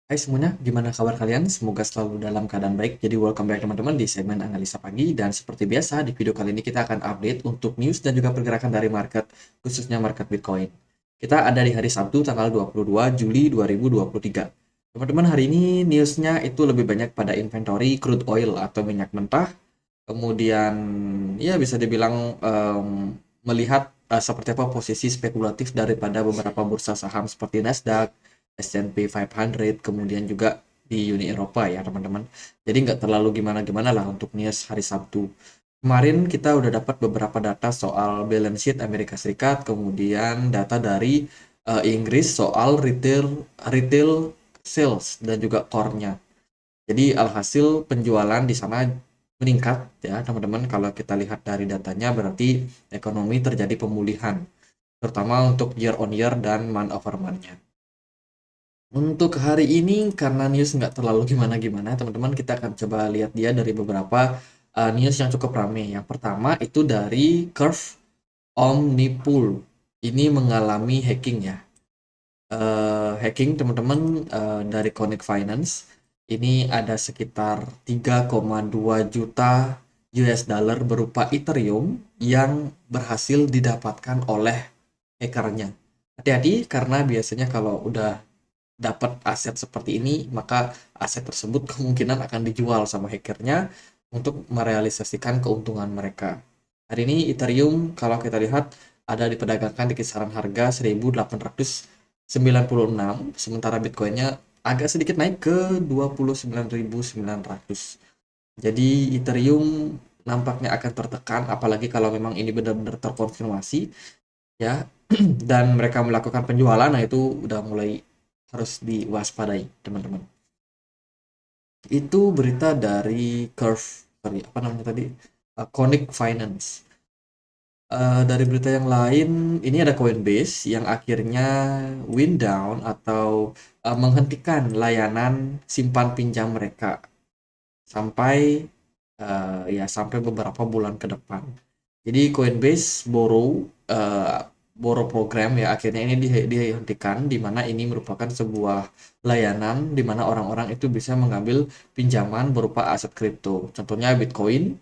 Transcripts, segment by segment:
Hai semuanya, gimana kabar kalian? Semoga selalu dalam keadaan baik. Jadi welcome back teman-teman di segmen Analisa Pagi. Dan seperti biasa, di video kali ini kita akan update untuk news dan juga pergerakan dari market, khususnya market Bitcoin. Kita ada di hari Sabtu tanggal 22 Juli 2023. Teman-teman, hari ini newsnya itu lebih banyak pada inventory crude oil atau minyak mentah. Kemudian, ya bisa dibilang melihat seperti apa posisi spekulatif daripada beberapa bursa saham seperti Nasdaq, S&P 500, kemudian juga di Uni Eropa ya teman-teman. Jadi nggak terlalu gimana-gimana lah untuk news hari Sabtu. Kemarin kita udah dapat beberapa data soal balance sheet Amerika Serikat, kemudian data dari Inggris soal retail retail sales dan juga core-nya. Jadi alhasil penjualan di sana meningkat ya teman-teman. Kalau kita lihat dari datanya berarti ekonomi terjadi pemulihan, terutama untuk year on year dan month over month-nya. Untuk hari ini karena news nggak terlalu gimana-gimana, teman-teman kita akan coba lihat dia dari beberapa news yang cukup ramai. Yang pertama itu dari Curve Omnipool. Ini mengalami hacking ya. Hacking teman-teman dari Connect Finance. Ini ada sekitar 3,2 juta US dollar berupa Ethereum yang berhasil didapatkan oleh hackernya. Hati-hati karena biasanya kalau udah dapat aset seperti ini, maka aset tersebut kemungkinan akan dijual sama hackernya untuk merealisasikan keuntungan mereka. Hari ini Ethereum kalau kita lihat ada diperdagangkan di kisaran harga 1896, sementara Bitcoinnya agak sedikit naik ke 29.900. Jadi Ethereum nampaknya akan tertekan, apalagi kalau memang ini benar-benar terkonfirmasi ya, dan mereka melakukan penjualan. Nah itu udah mulai harus diwaspadai teman-teman. Itu berita dari Curve, sorry apa namanya tadi, Conic Finance. Dari berita yang lain, ini ada Coinbase yang akhirnya wind down atau menghentikan layanan simpan pinjam mereka sampai sampai beberapa bulan ke depan. Jadi Coinbase borrow program ya akhirnya ini dihentikan, di mana ini merupakan sebuah layanan di mana orang-orang itu bisa mengambil pinjaman berupa aset kripto. Contohnya Bitcoin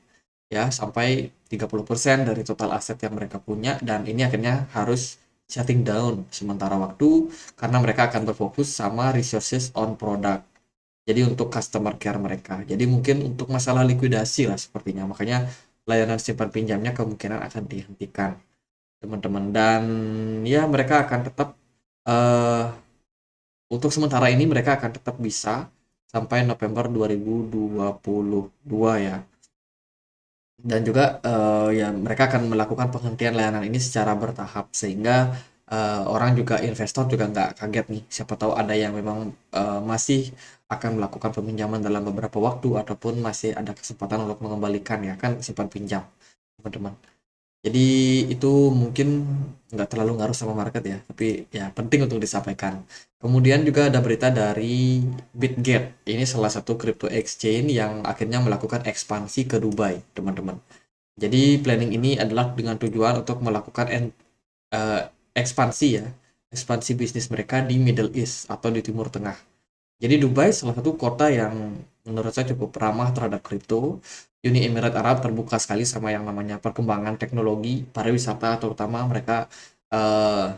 ya sampai 30% dari total aset yang mereka punya, dan ini akhirnya harus shutting down sementara waktu karena mereka akan berfokus sama resources on product. Jadi untuk customer care mereka. Jadi mungkin untuk masalah likuidasi lah sepertinya. Makanya layanan simpan pinjamnya kemungkinan akan dihentikan, teman-teman. Dan ya mereka akan tetap eh untuk sementara ini mereka akan tetap bisa sampai November 2022 ya. Dan juga ya mereka akan melakukan penghentian layanan ini secara bertahap sehingga orang juga, investor juga nggak kaget nih, siapa tahu ada yang memang masih akan melakukan peminjaman dalam beberapa waktu ataupun masih ada kesempatan untuk mengembalikan ya kan simpan pinjam teman-teman. Jadi itu mungkin nggak terlalu ngaruh sama market ya, tapi ya penting untuk disampaikan. Kemudian juga ada berita dari Bitget. Ini salah satu crypto exchange yang akhirnya melakukan ekspansi ke Dubai, teman-teman. Jadi planning ini adalah dengan tujuan untuk melakukan eh, ekspansi ya, ekspansi bisnis mereka di Middle East atau di Timur Tengah. Jadi Dubai salah satu kota yang menurut saya cukup ramah terhadap kripto. Uni Emirat Arab terbuka sekali sama yang namanya perkembangan teknologi pariwisata, terutama mereka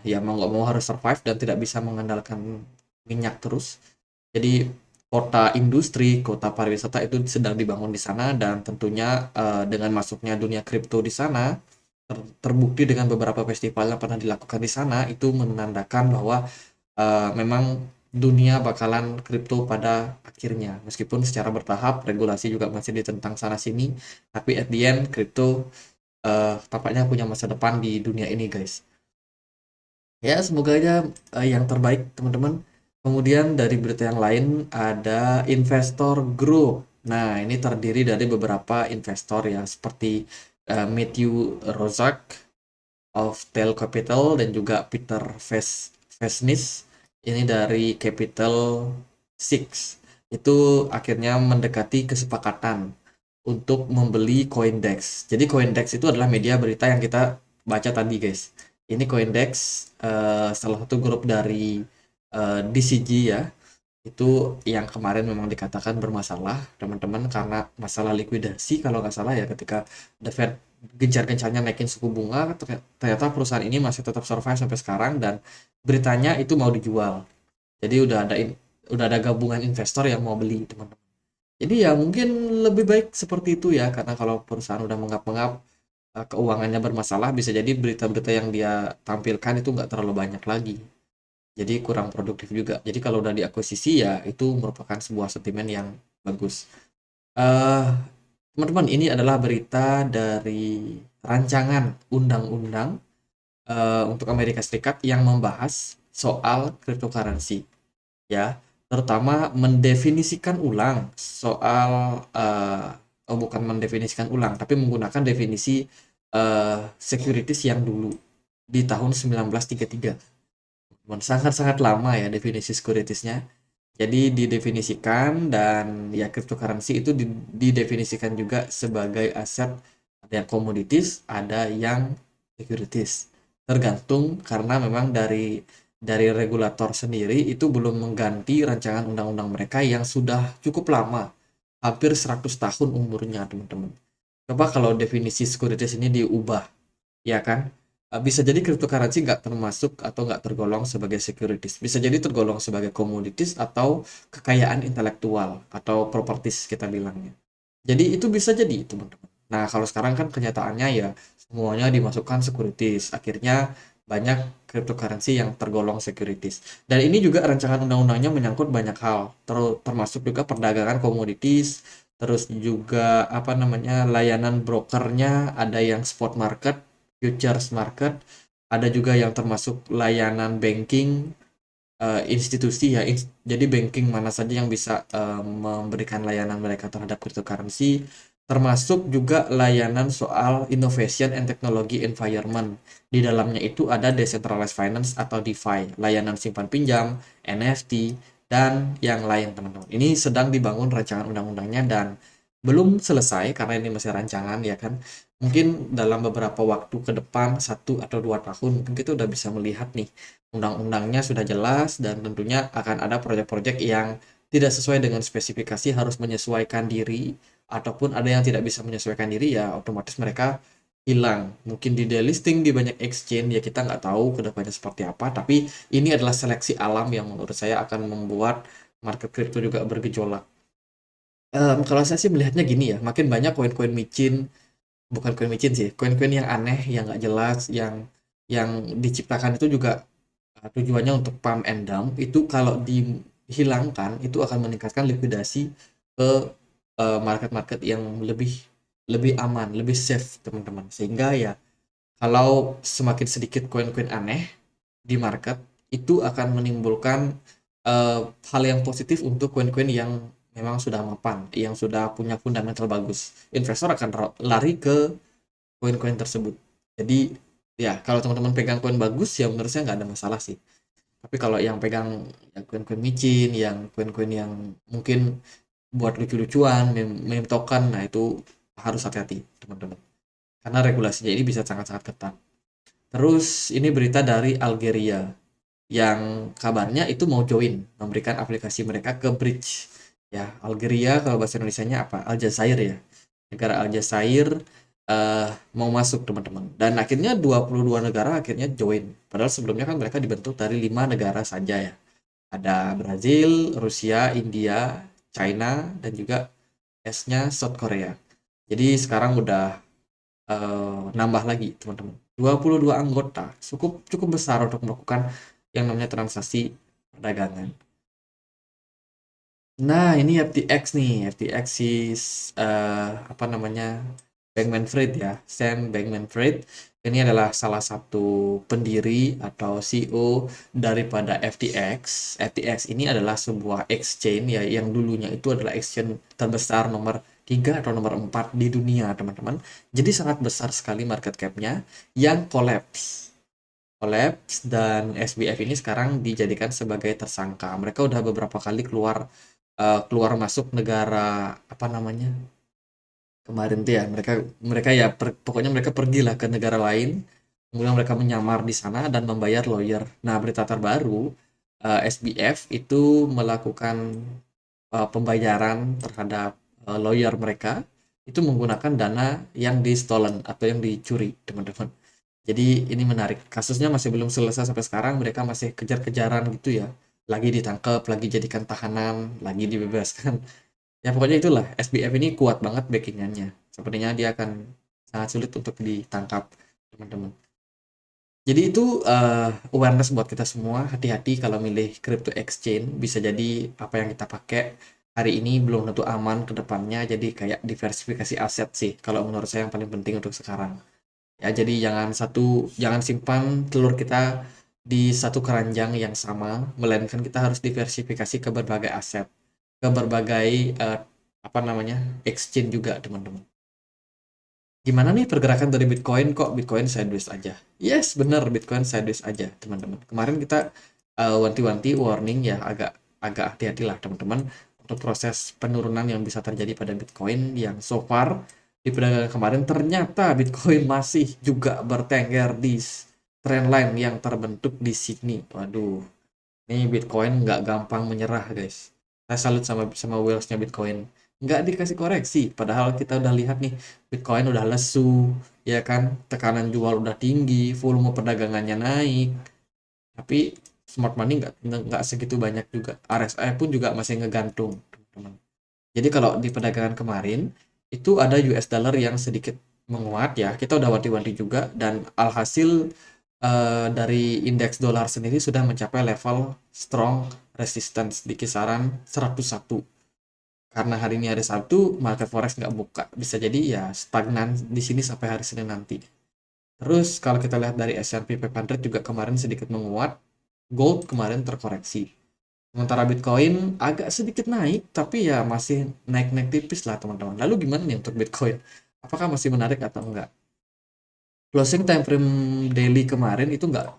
ya mau nggak mau harus survive dan tidak bisa mengandalkan minyak terus. Jadi kota industri, kota pariwisata itu sedang dibangun di sana, dan tentunya dengan masuknya dunia kripto di sana terbukti dengan beberapa festival yang pernah dilakukan di sana itu menandakan bahwa memang dunia bakalan kripto pada akhirnya, meskipun secara bertahap regulasi juga masih ditentang sana sini, tapi at the end kripto tampaknya punya masa depan di dunia ini guys. Ya semoga aja yang terbaik teman-teman. Kemudian dari berita yang lain ada investor group. Nah ini terdiri dari beberapa investor ya seperti Matthew Rozak of Tail Capital dan juga Peter Vesnis ini dari Capital Six. Itu akhirnya mendekati kesepakatan untuk membeli Coindex. Jadi Coindex itu adalah media berita yang kita baca tadi guys. Ini Coindex salah satu grup dari DCG ya. Itu yang kemarin memang dikatakan bermasalah, teman-teman, karena masalah likuidasi kalau nggak salah ya, ketika The Fed gencar-gencarnya naikin suku bunga, ternyata perusahaan ini masih tetap survive sampai sekarang dan beritanya itu mau dijual. Jadi udah ada gabungan investor yang mau beli, teman-teman. Jadi ya mungkin lebih baik seperti itu ya, karena kalau perusahaan udah mengap-mengap, keuangannya bermasalah, bisa jadi berita-berita yang dia tampilkan itu nggak terlalu banyak lagi. Jadi kurang produktif juga. Jadi kalau udah diakuisisi ya itu merupakan sebuah sentimen yang bagus. Eh, Teman-teman, ini adalah berita dari rancangan undang-undang untuk Amerika Serikat yang membahas soal cryptocurrency, ya, terutama mendefinisikan ulang soal oh bukan mendefinisikan ulang, tapi menggunakan definisi securities yang dulu di tahun 1933. Sangat-sangat lama ya definisi securitiesnya. Jadi didefinisikan dan ya cryptocurrency itu didefinisikan juga sebagai aset, ada yang komoditis, ada yang securities. Tergantung karena memang dari regulator sendiri itu belum mengganti rancangan undang-undang mereka yang sudah cukup lama, hampir 100 tahun umurnya, teman-teman. Coba kalau definisi securities ini diubah, ya kan? Bisa jadi cryptocurrency nggak termasuk atau nggak tergolong sebagai securities. Bisa jadi tergolong sebagai commodities atau kekayaan intelektual atau properties kita bilangnya. Jadi itu bisa jadi, teman-teman. Nah, kalau sekarang kan kenyataannya ya semuanya dimasukkan securities. Akhirnya banyak cryptocurrency yang tergolong securities. Dan ini juga rancangan undang-undangnya menyangkut banyak hal, termasuk juga perdagangan komoditis, terus juga apa namanya layanan brokernya, ada yang spot market, futures market, ada juga yang termasuk layanan banking, institusi ya. Jadi banking mana saja yang bisa memberikan layanan mereka terhadap cryptocurrency, termasuk juga layanan soal innovation and technology environment. Di dalamnya itu ada decentralized finance atau DeFi, layanan simpan pinjam, NFT, dan yang lain, teman-teman. Ini sedang dibangun rancangan undang-undangnya dan belum selesai karena ini masih rancangan, ya kan. Mungkin dalam beberapa waktu ke depan, 1 atau 2 tahun, mungkin kita udah bisa melihat nih undang-undangnya sudah jelas dan tentunya akan ada proyek-proyek yang tidak sesuai dengan spesifikasi harus menyesuaikan diri, ataupun ada yang tidak bisa menyesuaikan diri ya otomatis mereka hilang. Mungkin di delisting di banyak exchange ya, kita nggak tahu kedepannya seperti apa, tapi ini adalah seleksi alam yang menurut saya akan membuat market crypto juga bergejolak. Kalau saya sih melihatnya gini ya, makin banyak koin-koin micin, bukan koin micin sih, koin-koin yang aneh, yang nggak jelas, yang diciptakan itu juga tujuannya untuk pump and dump, itu kalau dihilangkan itu akan meningkatkan likuidasi ke market-market yang lebih lebih aman, lebih safe, teman-teman. Sehingga ya kalau semakin sedikit koin-koin aneh di market, itu akan menimbulkan hal yang positif untuk koin-koin yang memang sudah mapan, yang sudah punya fundamental bagus. Investor akan lari ke koin-koin tersebut. Jadi ya kalau teman-teman pegang koin bagus ya menurut saya nggak ada masalah sih. Tapi kalau yang pegang yang koin-koin micin, yang koin-koin yang mungkin buat lucu-lucuan, meme token, nah itu harus hati-hati, teman-teman. Karena regulasinya ini bisa sangat-sangat ketat. Terus ini berita dari Algeria yang kabarnya itu mau join, memberikan aplikasi mereka ke Bridge. Ya, Algeria kalau bahasa Indonesianya apa? Aljazair ya. Negara Aljazair mau masuk, teman-teman. Dan akhirnya 22 negara akhirnya join. Padahal sebelumnya kan mereka dibentuk dari 5 negara saja ya. Ada Brazil, Rusia, India, China, dan juga S-nya South Korea. Jadi sekarang udah nambah lagi, teman-teman. 22 anggota, cukup cukup besar untuk melakukan yang namanya transaksi perdagangan. Nah, ini FTX nih, FTX si apa namanya Bankman-Fried ya, Sam Bankman-Fried. Ini adalah salah satu pendiri atau CEO daripada FTX. FTX ini adalah sebuah exchange ya yang dulunya itu adalah exchange terbesar nomor 3 atau nomor 4 di dunia, teman-teman. Jadi sangat besar sekali market cap-nya yang collapse dan SBF ini sekarang dijadikan sebagai tersangka. Mereka udah beberapa kali keluar masuk negara apa namanya kemarin tuh ya, mereka mereka ya pokoknya mereka pergilah ke negara lain, kemudian mereka menyamar di sana dan membayar lawyer. Nah, berita terbaru SBF itu melakukan pembayaran terhadap lawyer mereka itu menggunakan dana yang di stolen atau yang dicuri, teman-teman. Jadi ini menarik. Kasusnya masih belum selesai sampai sekarang, mereka masih kejar-kejaran gitu ya. Lagi ditangkap, lagi jadikan tahanan, lagi dibebaskan. Ya pokoknya itulah, SBF ini kuat banget backingannya. Sepertinya dia akan sangat sulit untuk ditangkap, teman-teman. Jadi itu awareness buat kita semua, hati-hati kalau milih crypto exchange, bisa jadi apa yang kita pakai hari ini belum tentu aman ke depannya, jadi kayak diversifikasi aset sih, kalau menurut saya yang paling penting untuk sekarang. Ya, jadi jangan simpan telur kita di satu keranjang yang sama, melainkan kita harus diversifikasi ke berbagai aset, ke berbagai apa namanya, exchange juga, teman-teman. Gimana nih pergerakan dari Bitcoin, kok Bitcoin sideways aja? Yes, benar, Bitcoin sideways aja, teman-teman. Kemarin kita wanti-wanti warning ya, agak agak hati-hatilah teman-teman untuk proses penurunan yang bisa terjadi pada Bitcoin yang so far di perdagangan kemarin ternyata Bitcoin masih juga bertengger di trendline yang terbentuk di sini. Waduh, ini Bitcoin nggak gampang menyerah, guys. Saya salut sama whales-nya Bitcoin. Nggak dikasih koreksi, padahal kita udah lihat nih, Bitcoin udah lesu, ya kan? Tekanan jual udah tinggi, volume perdagangannya naik, tapi smart money nggak segitu banyak juga. RSI pun juga masih ngegantung, teman-teman. Jadi kalau di perdagangan kemarin, itu ada US dollar yang sedikit menguat ya. Kita udah wanti-wanti juga, dan alhasil dari indeks dolar sendiri sudah mencapai level strong resistance di kisaran 101. Karena hari ini hari Sabtu, market forex nggak buka. Bisa jadi ya stagnan di sini sampai hari Senin nanti. Terus kalau kita lihat dari S&P 500 juga kemarin sedikit menguat, gold kemarin terkoreksi. Sementara Bitcoin agak sedikit naik, tapi ya masih naik-naik tipis lah, teman-teman. Lalu gimana nih untuk Bitcoin? Apakah masih menarik atau enggak? Closing time frame daily kemarin itu nggak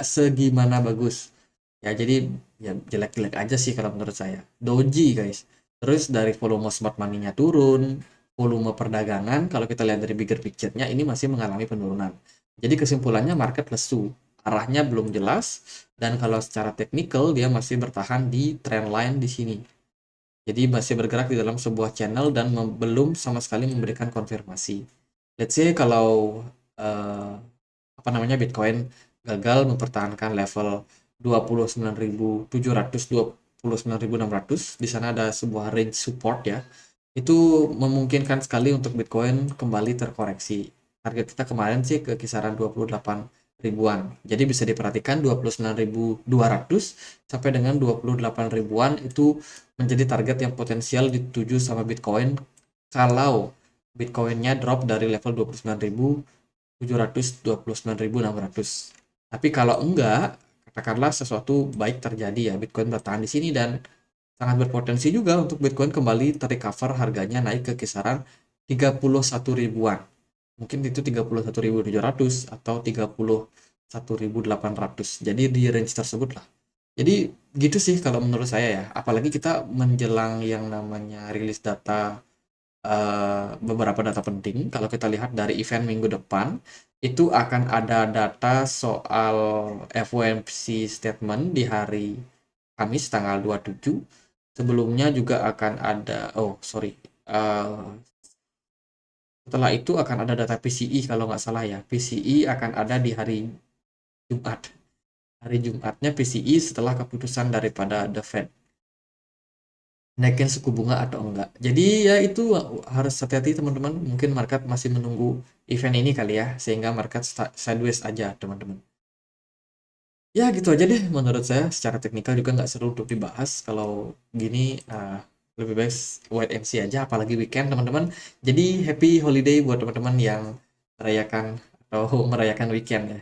segimana bagus. Ya jadi ya jelek-jelek aja sih kalau menurut saya. Doji, guys. Terus dari volume smart money-nya turun, volume perdagangan kalau kita lihat dari bigger picture-nya ini masih mengalami penurunan. Jadi kesimpulannya market lesu, arahnya belum jelas, dan kalau secara teknikal dia masih bertahan di trend line di sini. Jadi masih bergerak di dalam sebuah channel dan belum sama sekali memberikan konfirmasi. Let's say kalau eh, apa namanya, Bitcoin gagal mempertahankan level 29.700, 29.600, di sana ada sebuah range support ya. Itu memungkinkan sekali untuk Bitcoin kembali terkoreksi. Target kita kemarin sih ke kisaran 28 ribuan. Jadi bisa diperhatikan 29.200 sampai dengan 28 ribuan itu menjadi target yang potensial dituju sama Bitcoin kalau Bitcoinnya drop dari level 29.700, 29.600. Tapi kalau enggak, katakanlah sesuatu baik terjadi ya, Bitcoin bertahan di sini dan sangat berpotensi juga untuk Bitcoin kembali terrecover, harganya naik ke kisaran 31 ribuan. Mungkin itu 31.700 atau 31.800. Jadi di range tersebut lah. Jadi gitu sih kalau menurut saya ya. Apalagi kita menjelang yang namanya rilis data, beberapa data penting. Kalau kita lihat dari event minggu depan, itu akan ada data soal FOMC statement di hari Kamis tanggal 27. Sebelumnya juga akan ada, oh sorry, setelah itu akan ada data PCE kalau nggak salah ya. PCE akan ada di hari Jumat. Hari Jumatnya PCE setelah keputusan daripada The Fed, naikin suku bunga atau enggak. Jadi ya itu harus hati-hati, teman-teman. Mungkin market masih menunggu event ini kali ya, sehingga market sideways aja, teman-teman. Ya gitu aja deh menurut saya. Secara teknikal juga nggak seru untuk dibahas. Kalau gini lebih baik wait and see aja, apalagi weekend, teman-teman. Jadi happy holiday buat teman-teman yang merayakan atau merayakan weekend ya.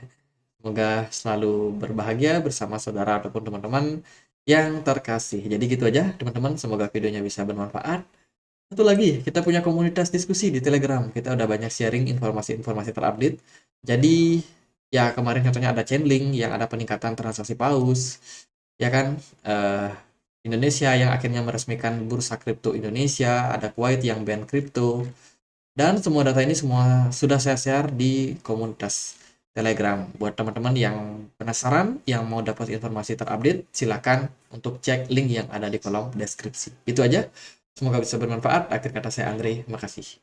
Semoga selalu berbahagia bersama saudara ataupun teman-teman yang terkasih. Jadi gitu aja, teman-teman. Semoga videonya bisa bermanfaat. Satu lagi, kita punya komunitas diskusi di Telegram. Kita udah banyak sharing informasi-informasi terupdate. Jadi, ya kemarin contohnya ada Chainlink yang ada peningkatan transaksi paus, ya kan? Eh, Indonesia yang akhirnya meresmikan bursa kripto Indonesia, ada Kuwait yang ban kripto, dan semua data ini semua sudah saya share di komunitas. Telegram. Buat teman-teman yang penasaran, yang mau dapat informasi terupdate, silakan untuk cek link yang ada di kolom deskripsi. Itu aja. Semoga bisa bermanfaat. Akhir kata saya Andre, makasih.